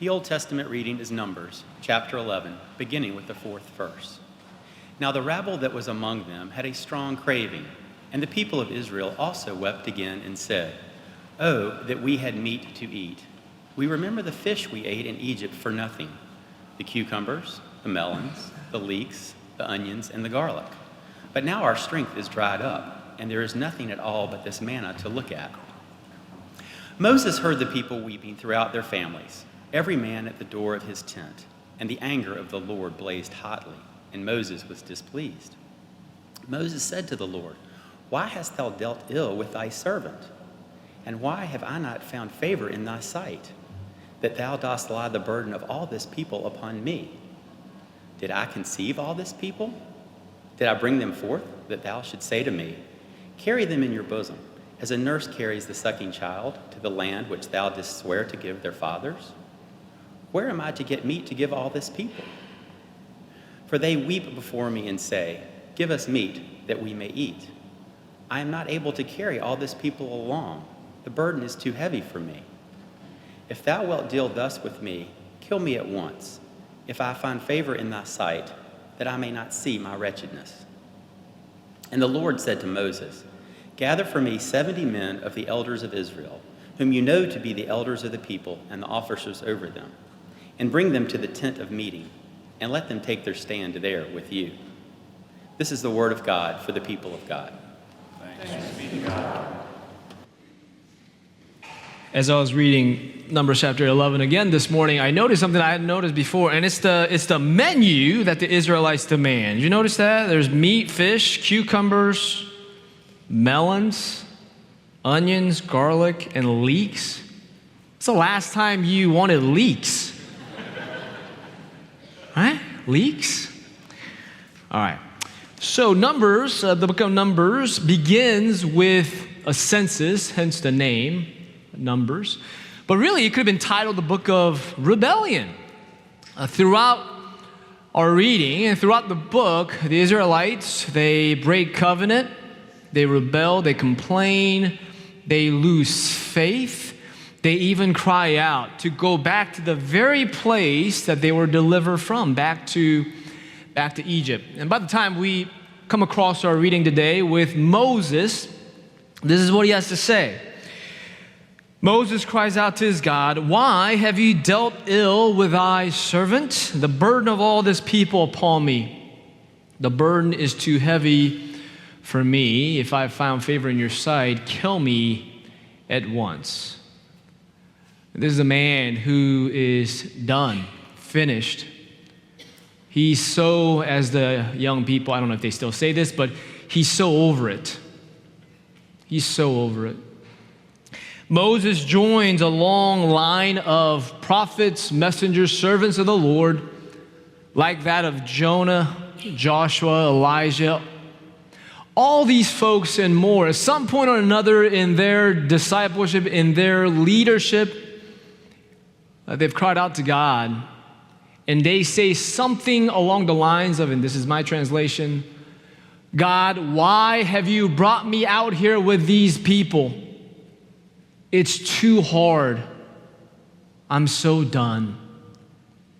The Old Testament reading is Numbers, chapter 11, beginning with the 4th verse. Now the rabble that was among them had a strong craving, and the people of Israel also wept again and said, "Oh, that we had meat to eat. We remember the fish we ate in Egypt for nothing, the cucumbers, the melons, the leeks, the onions, and the garlic. But now our strength is dried up, and there is nothing at all but this manna to look at." Moses heard the people weeping throughout their families, every man at the door of his tent, and the anger of the Lord blazed hotly, and Moses was displeased. Moses said to the Lord, "Why hast thou dealt ill with thy servant? And why have I not found favor in thy sight, that thou dost lie the burden of all this people upon me? Did I conceive all this people? Did I bring them forth, that thou shouldst say to me, Carry them in your bosom, as a nurse carries the sucking child to the land which thou didst swear to give their fathers? Where am I to get meat to give all this people? For they weep before me and say, Give us meat that we may eat. I am not able to carry all this people along. The burden is too heavy for me. If thou wilt deal thus with me, kill me at once, if I find favor in thy sight, that I may not see my wretchedness." And the Lord said to Moses, "Gather for me 70 men of the elders of Israel, whom you know to be the elders of the people and the officers over them, and bring them to the tent of meeting, and let them take their stand there with you." This is the word of God for the people of God. Thanks be to God. As I was reading Numbers chapter 11 again this morning, I noticed something I hadn't noticed before, and it's the menu that the Israelites demand. You notice that? There's meat, fish, cucumbers, melons, onions, garlic, and leeks. It's the last time you wanted leeks. Right? Leeks? All right. So Numbers, the book of Numbers, begins with a census, hence the name, Numbers. But really, it could have been titled the book of rebellion. Throughout our reading and throughout the book, the Israelites, they break covenant, they rebel, they complain, they lose faith. They even cry out to go back to the very place that they were delivered from, back to Egypt. And by the time we come across our reading today with Moses, this is what he has to say. Moses cries out to his God, "Why have you dealt ill with thy servant? The burden of all this people upon me. The burden is too heavy for me. If I have found favor in your sight, kill me at once." This is a man who is done, finished. He's so, as the young people, I don't know if they still say this, but he's so over it. He's so over it. Moses joins a long line of prophets, messengers, servants of the Lord, like that of Jonah, Joshua, Elijah. All these folks and more, at some point or another in their discipleship, in their leadership, they've cried out to God, and they say something along the lines of, and this is my translation, "God, why have you brought me out here with these people? It's too hard. I'm so done.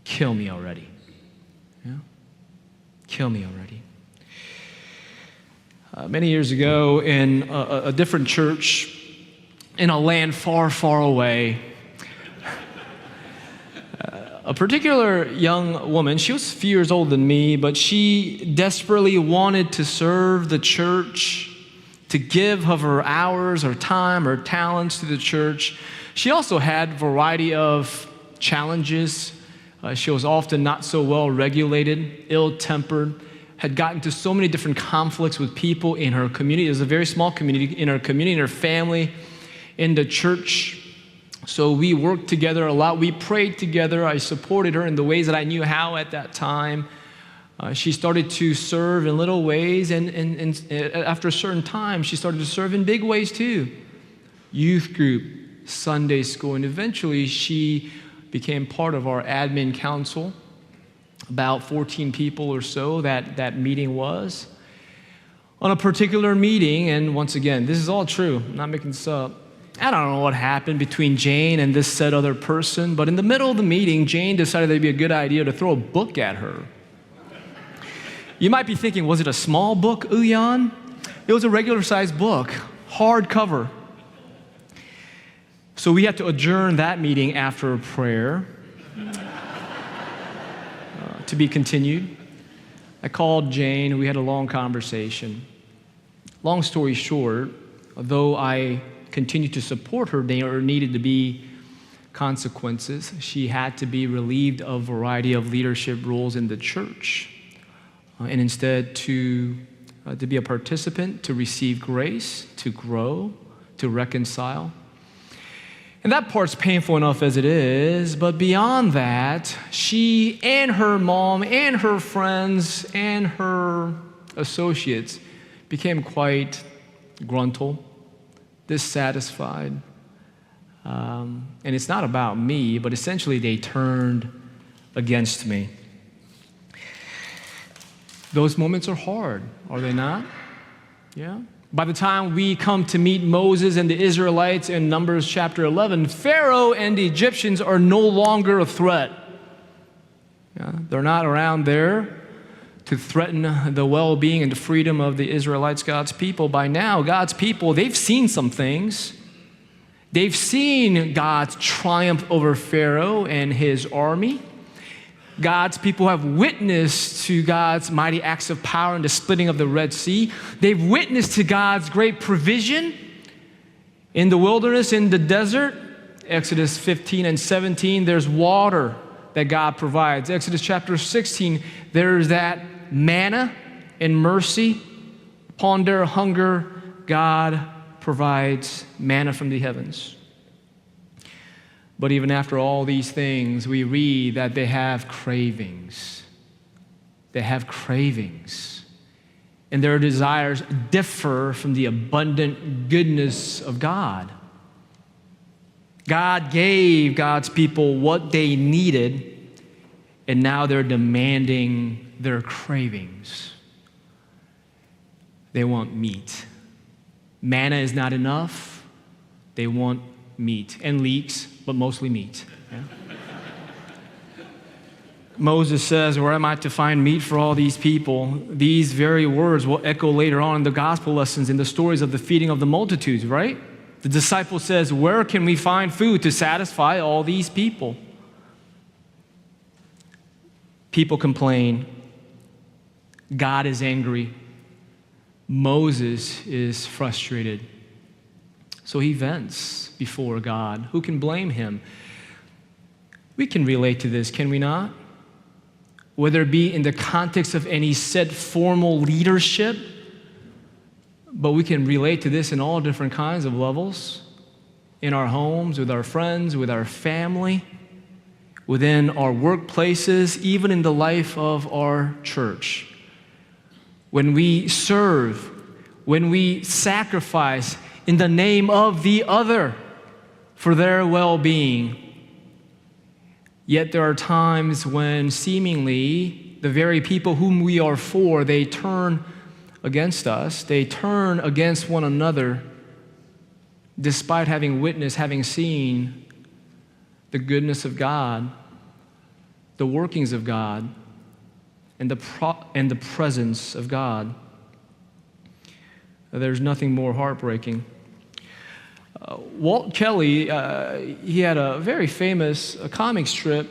Kill me already." Yeah? Kill me already. Many years ago in a different church in a land far, far away, a particular young woman, she was a few years older than me, but she desperately wanted to serve the church, to give of her hours, her time, her talents to the church. She also had a variety of challenges. She was often not so well regulated, ill-tempered, had gotten into so many different conflicts with people in her community. It was a very small community, in her community, in her family, in the church. So we worked together a lot. We prayed together. I supported her in the ways that I knew how at that time. She started to serve in little ways, and after a certain time, she started to serve in big ways too. Youth group, Sunday school, and eventually she became part of our admin council. About 14 people or so that meeting was. On a particular meeting, and once again, this is all true, I'm not making this up, I don't know what happened between Jane and this said other person, but in the middle of the meeting, Jane decided it'd be a good idea to throw a book at her. You might be thinking, was it a small book, Uiyeon? It was a regular-sized book, hardcover. So we had to adjourn that meeting after a prayer to be continued. I called Jane. We had a long conversation. Long story short, though I continued to support her, there needed to be consequences. She had to be relieved of a variety of leadership roles in the church, and instead to be a participant, to receive grace, to grow, to reconcile. And that part's painful enough as it is, but beyond that, she and her mom and her friends and her associates became quite gruntled, dissatisfied. And it's not about me, but essentially they turned against me. Those moments are hard, are they not? Yeah. By the time we come to meet Moses and the Israelites in Numbers chapter 11, Pharaoh and the Egyptians are no longer a threat. Yeah, they're not around there to threaten the well-being and the freedom of the Israelites, God's people. By now, God's people, they've seen some things. They've seen God's triumph over Pharaoh and his army. God's people have witnessed to God's mighty acts of power in the splitting of the Red Sea. They've witnessed to God's great provision in the wilderness, in the desert. Exodus 15 and 17, there's water that God provides. Exodus chapter 16, there's that manna and mercy. Upon their hunger, God provides manna from the heavens. But even after all these things, we read that they have cravings. They have cravings. And their desires differ from the abundant goodness of God. God gave God's people what they needed, and now they're demanding their cravings. They want meat. Manna is not enough. They want meat and leeks, but mostly meat. Yeah? Moses says, where am I to find meat for all these people? These very words will echo later on in the gospel lessons in the stories of the feeding of the multitudes, right? The disciple says, where can we find food to satisfy all these people? People complain. God is angry. Moses is frustrated. So he vents before God. Who can blame him? We can relate to this, can we not? Whether it be in the context of any set formal leadership, but we can relate to this in all different kinds of levels. In our homes, with our friends, with our family, within our workplaces, even in the life of our church. When we serve, when we sacrifice in the name of the other for their well-being. Yet there are times when seemingly the very people whom we are for, they turn against us. They turn against one another despite having witnessed, having seen the goodness of God, the workings of God, and the presence of God. There's nothing more heartbreaking. Walt Kelly, he had a very famous comic strip,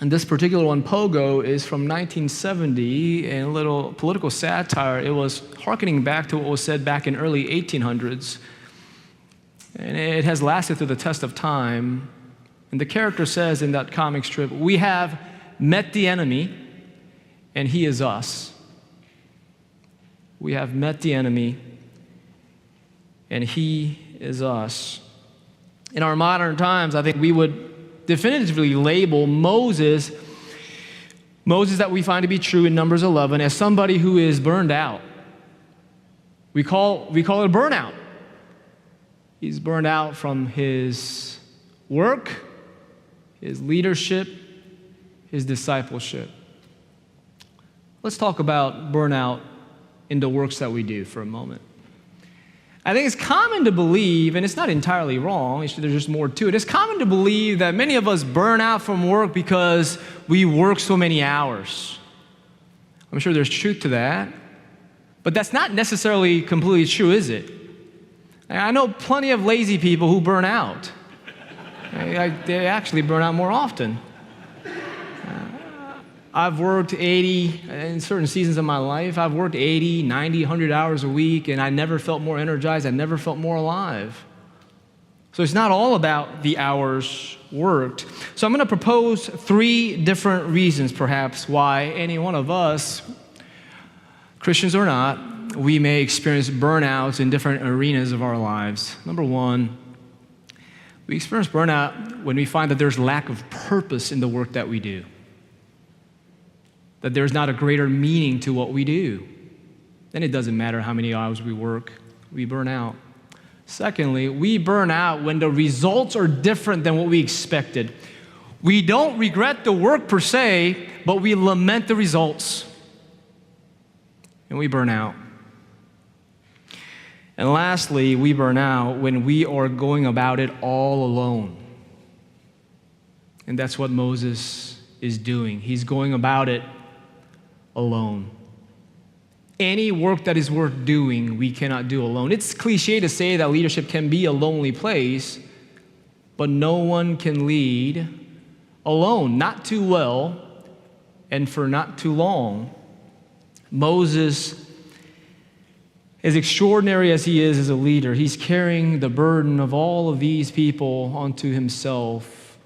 and this particular one, Pogo, is from 1970, and a little political satire. It was hearkening back to what was said back in early 1800s, and it has lasted through the test of time. And the character says in that comic strip, we have met the enemy, and he is us. We have met the enemy, and he is us. In our modern times, I think we would definitively label Moses that we find to be true in Numbers 11 as somebody who is burned out. We call it burnout. He's burned out from his work, his leadership, his discipleship. Let's talk about burnout in the works that we do for a moment. I think it's common to believe, and it's not entirely wrong, there's just more to it. It's common to believe that many of us burn out from work because we work so many hours. I'm sure there's truth to that, but that's not necessarily completely true, is it? I know plenty of lazy people who burn out. They actually burn out more often. I've worked 80, in certain seasons of my life, I've worked 80, 90, 100 hours a week, and I never felt more energized, I never felt more alive. So it's not all about the hours worked. So I'm going to propose 3 different reasons, perhaps, why any one of us, Christians or not, we may experience burnouts in different arenas of our lives. Number 1, we experience burnout when we find that there's lack of purpose in the work that we do, that there's not a greater meaning to what we do. Then it doesn't matter how many hours we work, we burn out. Secondly, we burn out when the results are different than what we expected. We don't regret the work per se, but we lament the results. And we burn out. And lastly, we burn out when we are going about it all alone. And that's what Moses is doing. He's going about it alone. Any work that is worth doing, we cannot do alone. It's cliche to say that leadership can be a lonely place, but no one can lead alone, not too well, and for not too long. Moses, as extraordinary as he is as a leader, he's carrying the burden of all of these people onto himself,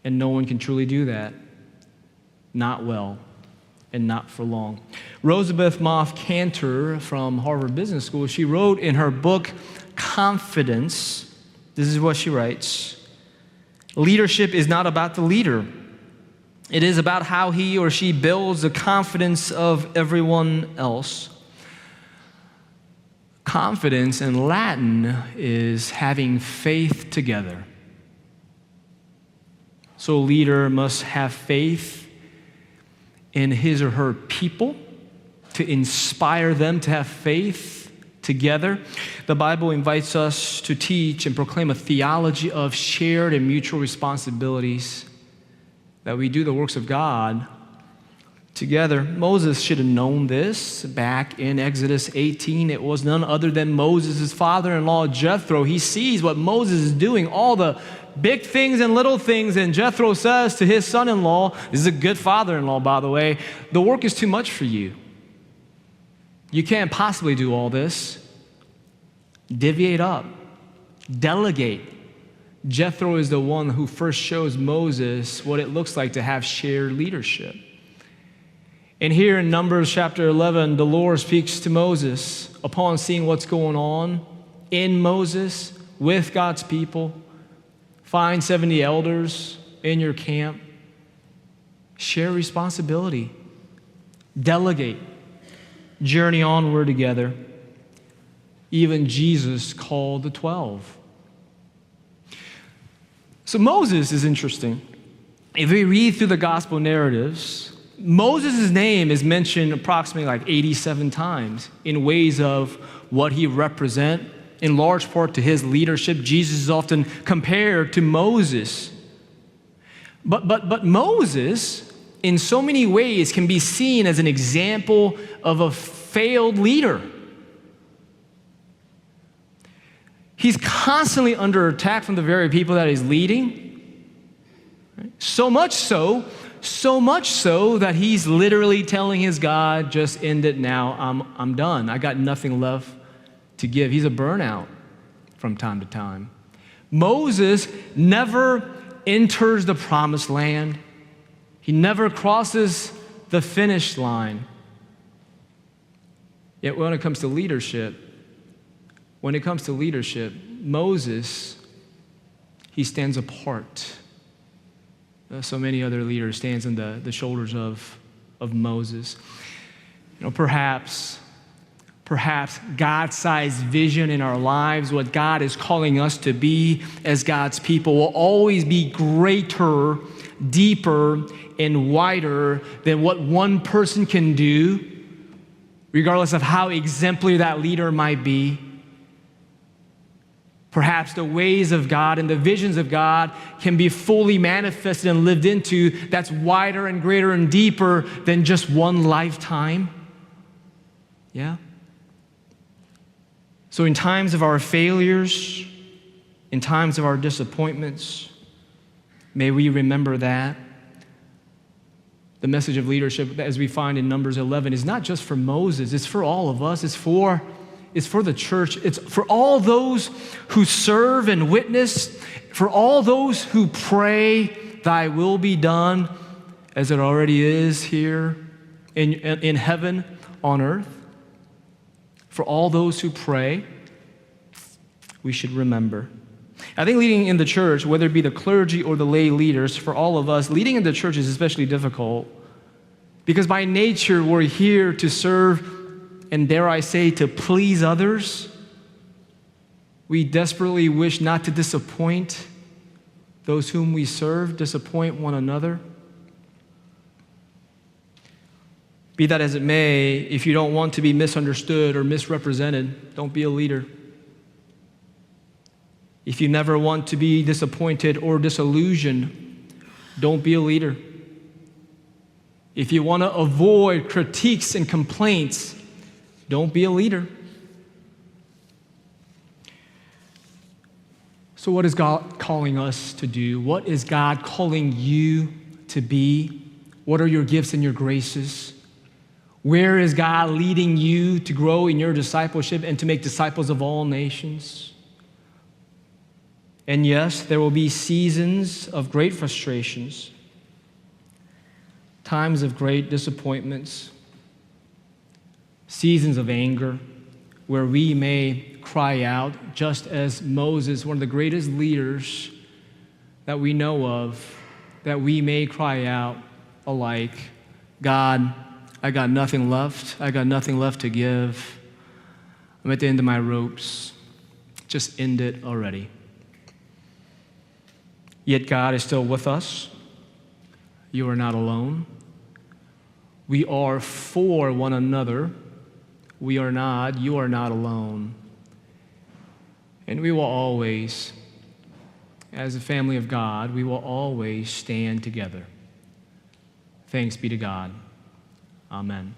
and no one can truly do that. Not well. And not for long. Rosabeth Moth Cantor from Harvard Business School, she wrote in her book, Confidence, this is what she writes: leadership is not about the leader. It is about how he or she builds the confidence of everyone else. Confidence in Latin is having faith together. So a leader must have faith in his or her people, to inspire them to have faith together. The Bible invites us to teach and proclaim a theology of shared and mutual responsibilities, that we do the works of God together. Moses should have known this back in Exodus 18. It was none other than Moses' father-in-law, Jethro. He sees what Moses is doing, all the big things and little things, and Jethro says to his son-in-law, this is a good father-in-law, by the way, the work is too much for you. You can't possibly do all this. Deviate up. Delegate. Jethro is the one who first shows Moses what it looks like to have shared leadership. And here in Numbers chapter 11, the Lord speaks to Moses upon seeing what's going on in Moses with God's people. Find 70 elders in your camp. Share responsibility. Delegate. Journey onward together. Even Jesus called the 12. So Moses is interesting. If we read through the gospel narratives, Moses' name is mentioned approximately like 87 times in ways of what he represents. In large part to his leadership, Jesus is often compared to Moses. But Moses, in so many ways, can be seen as an example of a failed leader. He's constantly under attack from the very people that he's leading. So much so that he's literally telling his God, just end it now, I'm done. I got nothing left to give. He's a burnout from time to time. Moses never enters the promised land. He never crosses the finish line. Yet when it comes to leadership, Moses, he stands apart. So many other leaders stands on the shoulders of Moses. Perhaps God-sized vision in our lives, what God is calling us to be as God's people, will always be greater, deeper, and wider than what one person can do regardless of how exemplary that leader might be. Perhaps the ways of God and the visions of God can be fully manifested and lived into that's wider and greater and deeper than just one lifetime. Yeah? So in times of our failures, in times of our disappointments, may we remember that. The message of leadership, as we find in Numbers 11, is not just for Moses, it's for all of us. It's for the church. It's for all those who serve and witness, for all those who pray, thy will be done as it already is here in heaven, on earth. For all those who pray, we should remember. I think leading in the church, whether it be the clergy or the lay leaders, for all of us, leading in the church is especially difficult because by nature we're here to serve and, dare I say, to please others. We desperately wish not to disappoint those whom we serve, disappoint one another. Be that as it may, if you don't want to be misunderstood or misrepresented, don't be a leader. If you never want to be disappointed or disillusioned, don't be a leader. If you want to avoid critiques and complaints, don't be a leader. So what is God calling us to do? What is God calling you to be? What are your gifts and your graces? Where is God leading you to grow in your discipleship and to make disciples of all nations? And yes, there will be seasons of great frustrations, times of great disappointments, seasons of anger, where we may cry out, just as Moses, one of the greatest leaders that we know of, that we may cry out alike, God, I got nothing left. I got nothing left to give. I'm at the end of my ropes. Just end it already. Yet God is still with us. You are not alone. We are for one another. You are not alone. And we will always, as a family of God, we will always stand together. Thanks be to God. Amen.